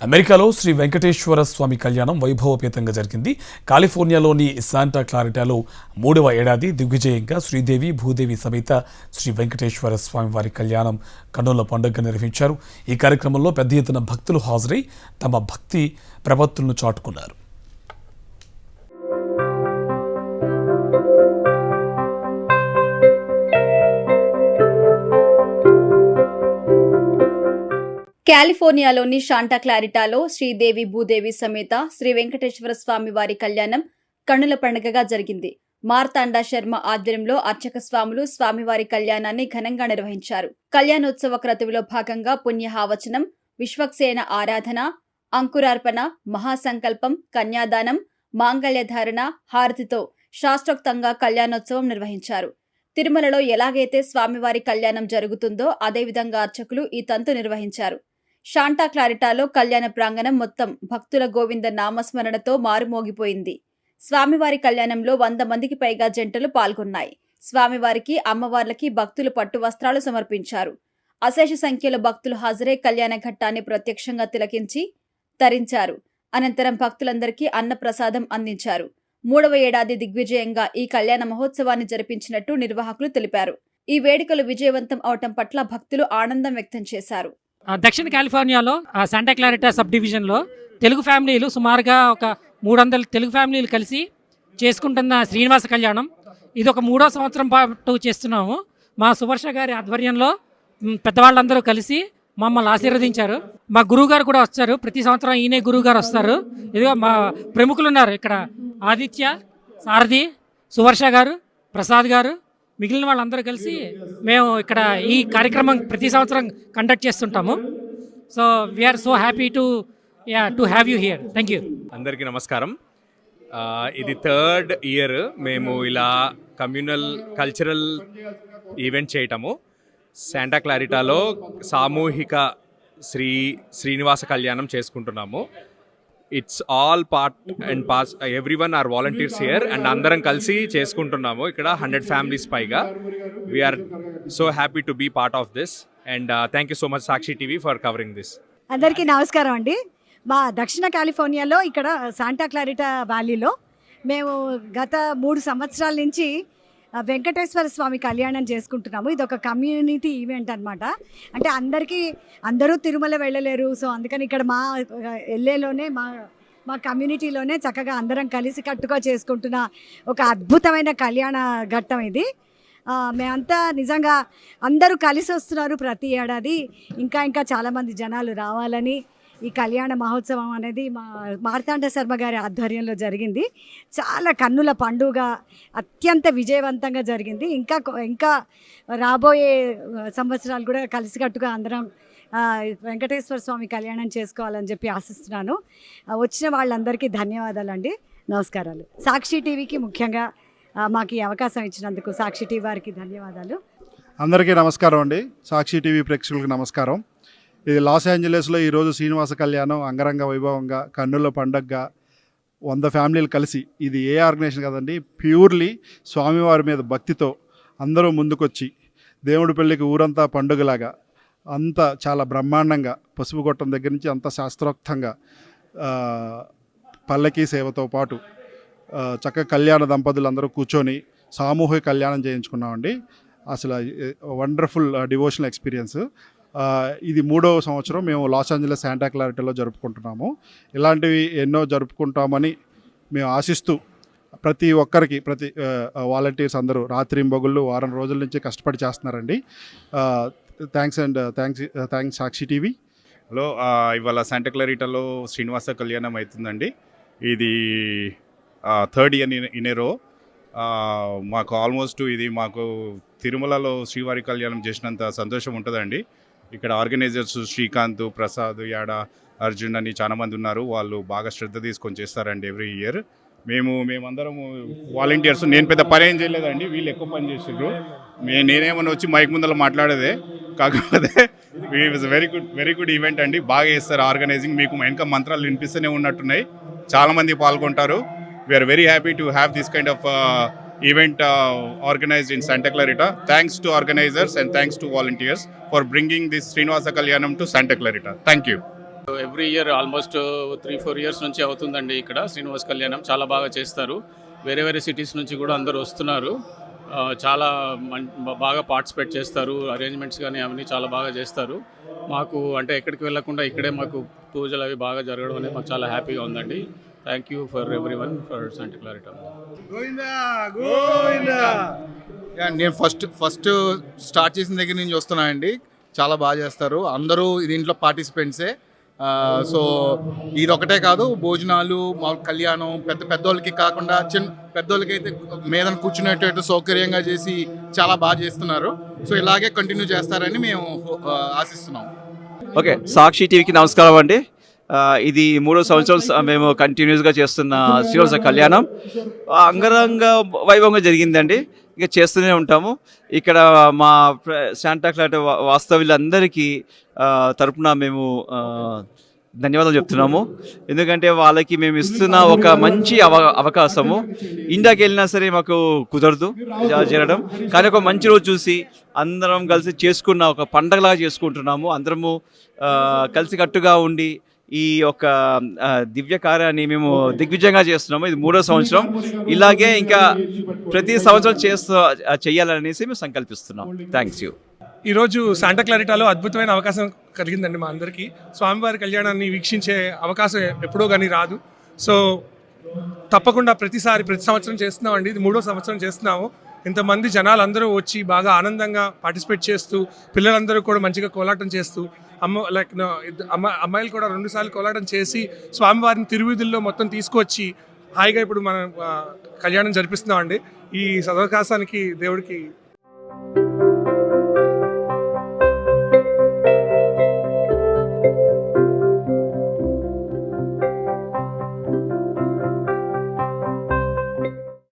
అమెరికాలో శ్రీ వెంకటేశ్వర స్వామి కళ్యాణం వైభవపేతంగా జరిగింది. కాలిఫోర్నియాలోని శాంటా క్లారిటాలో 3వ ఏడాది దిగ్విజయంగా శ్రీదేవి భూదేవి సమేత శ్రీ వెంకటేశ్వర స్వామి వారి కళ్యాణం కన్నుల పండుగ నిర్వహించారు. ఈ కార్యక్రమంలో పెద్ద ఎత్తున భక్తులు హాజరై తమ భక్తి ప్రపత్తులను చాటుకున్నారు. కాలిఫోర్నియాలోని శాంటా క్లారిటాలో శ్రీదేవి భూదేవి సమేత శ్రీ వెంకటేశ్వర స్వామి వారి కళ్యాణం కన్నుల పండుగగా జరిగింది. మార్తాండా శర్మ ఆధ్వర్యంలో అర్చక స్వాములు స్వామివారి కళ్యాణాన్ని ఘనంగా నిర్వహించారు. కళ్యాణోత్సవ క్రతువులో భాగంగా పుణ్యహావచనం, విశ్వక్సేన ఆరాధన, అంకురార్పణ, మహాసంకల్పం, కన్యాదానం, మాంగళ్యధారణ, హారతితో శాస్త్రోక్తంగా కళ్యాణోత్సవం నిర్వహించారు. తిరుమలలో ఎలాగైతే స్వామివారి కళ్యాణం జరుగుతుందో అదేవిధంగా అర్చకులు ఈ తంతు నిర్వహించారు. శాంటా క్లారిటాలో కళ్యాణ ప్రాంగణం మొత్తం భక్తుల గోవింద నామస్మరణతో మారుమోగిపోయింది. స్వామివారి కళ్యాణంలో 100 మందికి పైగా జంటలు పాల్గొన్నాయి. స్వామివారికి, అమ్మవార్లకి భక్తులు పట్టు వస్త్రాలు సమర్పించారు. అశేష సంఖ్యలో భక్తులు హాజరై కళ్యాణ ఘట్టాన్ని ప్రత్యక్షంగా తిలకించి తరించారు. అనంతరం భక్తులందరికీ అన్నప్రసాదం అందించారు. 3వ ఏడాది దిగ్విజయంగా ఈ కళ్యాణ మహోత్సవాన్ని జరిపించినట్టు నిర్వాహకులు తెలిపారు. ఈ వేడుకలు విజయవంతం అవటం పట్ల భక్తులు ఆనందం వ్యక్తం చేశారు. దక్షిణ కాలిఫోర్నియాలో శాంటా క్లారిటా సబ్ డివిజన్లో తెలుగు ఫ్యామిలీలు సుమారుగా ఒక 300 తెలుగు ఫ్యామిలీలు కలిసి చేసుకుంటున్న శ్రీనివాస కళ్యాణం ఇది ఒక 3వ సంవత్సరం పాటు చేస్తున్నాము. మా సువర్ష గారి ఆధ్వర్యంలో పెద్దవాళ్ళందరూ కలిసి మమ్మల్ని ఆశీర్వదించారు. మా గురువు గారు కూడా వచ్చారు. ప్రతి సంవత్సరం ఈయనే గురువు గారు వస్తారు. ఇదిగో మా ప్రముఖులు ఉన్నారు ఇక్కడ, ఆదిత్య, సారథి, సువర్ష గారు, ప్రసాద్ గారు, మిగిలిన వాళ్ళందరూ కలిసి మేము ఇక్కడ ఈ కార్యక్రమం ప్రతి సంవత్సరం కండక్ట్ చేస్తుంటాము. So we are so happy to have you here. Thank you. అందరికీ నమస్కారం. ఇది 3rd ఇయర్ మేము ఇలా కమ్యూనల్ కల్చరల్ ఈవెంట్ చేయటము. శాంటా క్లారిటాలో సామూహిక శ్రీనివాస కళ్యాణం చేసుకుంటున్నాము. It's all part and pass, everyone are volunteers here and అందరం కలిసి చేసుకుంటున్నాము. ఇక్కడ 100 ఫ్యామిలీస్ పైగా. We are so happy to be part of this and thank you so much Sakshi TV for covering this. అందరికీ నమస్కారం అండి. మా దక్షిణ కాలిఫోర్నియాలో ఇక్కడ శాంటా క్లారిటా వ్యాలీలో మేము గత 3 సంవత్సరాల నుంచి వెంకటేశ్వర స్వామి కళ్యాణం చేసుకుంటున్నాము. ఇది ఒక కమ్యూనిటీ ఈవెంట్ అనమాట. అంటే అందరూ తిరుమల వెళ్ళలేరు. సో అందుకని ఇక్కడ మా ఎల్ఏలోనే మా కమ్యూనిటీలోనే చక్కగా అందరం కలిసి కట్టుగా చేసుకుంటున్న ఒక అద్భుతమైన కళ్యాణ ఘట్టం ఇది. మేమంతా నిజంగా అందరూ కలిసి వస్తున్నారు ప్రతి ఏడాది. ఇంకా చాలామంది జనాలు రావాలని ఈ కళ్యాణ మహోత్సవం అనేది మా మార్తాండ శర్మ గారి ఆధ్వర్యంలో జరిగింది. చాలా కన్నుల పండుగ, అత్యంత విజయవంతంగా జరిగింది. ఇంకా రాబోయే సంవత్సరాలు కూడా కలిసికట్టుగా అందరం వెంకటేశ్వర స్వామి కళ్యాణం చేసుకోవాలని చెప్పి ఆశిస్తున్నాను. వచ్చిన వాళ్ళందరికీ ధన్యవాదాలండి. నమస్కారాలు. సాక్షి టీవీకి ముఖ్యంగా మాకు ఈ అవకాశం ఇచ్చినందుకు సాక్షి టీవీ వారికి ధన్యవాదాలు. అందరికీ నమస్కారం అండి. సాక్షి టీవీ ప్రేక్షకులకు నమస్కారం. ఇది లాస్ ఏంజలీస్లో ఈరోజు శ్రీనివాస కళ్యాణం అంగరంగ వైభవంగా కన్నుల పండగగా 100 ఫ్యామిలీలు కలిసి, ఇది ఏ ఆర్గనైజేషన్ కదండి, ప్యూర్లీ స్వామివారి మీద భక్తితో అందరూ ముందుకొచ్చి దేవుడి పెళ్ళికి ఊరంతా పండుగలాగా అంతా చాలా బ్రహ్మాండంగా పసుపు కొట్టం దగ్గర నుంచి అంత శాస్త్రోక్తంగా పల్లకీ సేవతో పాటు చక్కగా కళ్యాణ దంపతులు అందరూ కూర్చొని సామూహిక కళ్యాణం చేయించుకున్నామండి. అసలు వండర్ఫుల్ డివోషనల్ ఎక్స్పీరియన్స్. ఇది 3వ సంవత్సరం మేము లాస్ ఏంజలస్ శాంటా క్లారిటాలో జరుపుకుంటున్నాము. ఇలాంటివి ఎన్నో జరుపుకుంటామని మేము ఆశిస్తూ ప్రతి ఒక్కరికి, ప్రతి వాలంటీర్స్ అందరూ రాత్రింబగుళ్ళు వారం రోజుల నుంచి కష్టపడి చేస్తున్నారండి. థ్యాంక్స్ సాక్షి టీవీ. హలో, ఇవాళ శాంటా క్లారిటాలో శ్రీనివాస కళ్యాణం అవుతుందండి. ఇది 3rd ఇయర్ ఇన్ ఏ రో. మాకు ఆల్మోస్ట్ ఇది మాకు తిరుమలలో శ్రీవారి కళ్యాణం చేసినంత సంతోషం ఉంటుందండి. ఇక్కడ ఆర్గనైజర్స్ శ్రీకాంత్, ప్రసాద్, యాడ, అర్జున్ అని చాలామంది ఉన్నారు. వాళ్ళు బాగా శ్రద్ధ తీసుకొని చేస్తారండి ఎవ్రీ ఇయర్. మేమందరం వాలంటీర్స్. నేను పెద్ద పని ఏం చేయలేదండి, వీళ్ళు ఎక్కువ పని చేసిండ్రు. నేనేమన్నా వచ్చి మైక్ ముందర మాట్లాడేదే. కాకపోతే వెరీ గుడ్ ఈవెంట్ అండి. బాగా చేస్తారు ఆర్గనైజింగ్. మీకు వెనక మంత్రాలు వినిపిస్తూనే ఉన్నట్టున్నాయి. చాలామంది పాల్గొంటారు. We are very happy to have this kind of event organized in Santa Clarita. Thanks to organizers and thanks to volunteers for bringing this Srinivasa Kalyanam to Santa Clarita. Thank you. Every year almost 3-4 years నుంచి అవుతుందండి ఇక్కడ శ్రీనివాస కళ్యాణం. చాలా బాగా చేస్తారు. వేరే వేరే cities నుంచి కూడా అందరూ వస్తున్నారు. చాలా బాగా పార్టిసిపేట్ చేస్తారు. అరేంజ్మెంట్స్ కానీ అవన్నీ చాలా బాగా చేస్తారు. మాకు అంటే ఎక్కడికి వెళ్ళకుండా ఇక్కడే మాకు పూజలు అవి బాగా జరగడం అనేది మాకు చాలా హ్యాపీగా ఉందండి. Thank you for everyone for Santa Clarita. నేను ఫస్ట్ స్టార్ట్ చేసిన దగ్గర నుంచి వస్తున్నానండి. చాలా బాగా చేస్తారు. అందరూ దీంట్లో పార్టిసిపెంట్సే. సో ఇది ఒకటే కాదు, భోజనాలు, మా కళ్యాణం పెద్దోళ్ళకి కాకుండా పెద్దోళ్ళకి అయితే మీద కూర్చునేటట్టు సౌకర్యంగా చేసి చాలా బాగా చేస్తున్నారు. సో ఇలాగే కంటిన్యూ చేస్తారని మేము ఆశిస్తున్నాం. ఓకే, సాక్షి టీవీకి నమస్కారం అండి. ఇది 3వ సంవత్సరం మేము కంటిన్యూస్గా చేస్తున్న శ్రీనివాస కళ్యాణం. అంగరంగ వైభవంగా జరిగిందండి. ఇక చేస్తూనే ఉంటాము. ఇక్కడ మా శాంటా క్లారిటా వాస్తవ్యులందరికీ తరపున మేము ధన్యవాదాలు చెప్తున్నాము. ఎందుకంటే వాళ్ళకి మేము ఇస్తున్న ఒక మంచి అవకాశము. ఇండియాకి వెళ్ళినా సరే మాకు కుదరదు చేరడం, కానీ ఒక మంచి రోజు చూసి అందరం కలిసి చేసుకున్న ఒక పండగలాగా చేసుకుంటున్నాము. అందరము కలిసికట్టుగా ఉండి ఈ యొక్క దివ్య కార్యాన్ని మేము దిగ్విజయంగా చేస్తున్నాము. ఇది 3వ సంవత్సరం. ఇలాగే ఇంకా ప్రతి సంవత్సరం చేయాలనేసి మేము సంకల్పిస్తున్నాం. Thanks you. ఈరోజు శాంటా క్లారిటాలో అద్భుతమైన అవకాశం కలిగిందండి మా అందరికీ. స్వామివారి కళ్యాణాన్ని వీక్షించే అవకాశం ఎప్పుడో కానీ రాదు. సో తప్పకుండా ప్రతి సంవత్సరం చేస్తున్నామండి. ఇది 3వ సంవత్సరం చేస్తున్నాము. ఇంతమంది జనాలు అందరూ వచ్చి బాగా ఆనందంగా పార్టిసిపేట్ చేస్తూ, పిల్లలందరూ కూడా మంచిగా కోలాటం చేస్తూ, అమ్మాయిలు కూడా 2 సార్లు కోలాటం చేసి స్వామివారిని తిరువీధుల్లో మొత్తం తీసుకొచ్చి హాయిగా ఇప్పుడు మనం కళ్యాణం జరిపిస్తున్నామండి. ఈ సదవకాశానికి దేవుడికి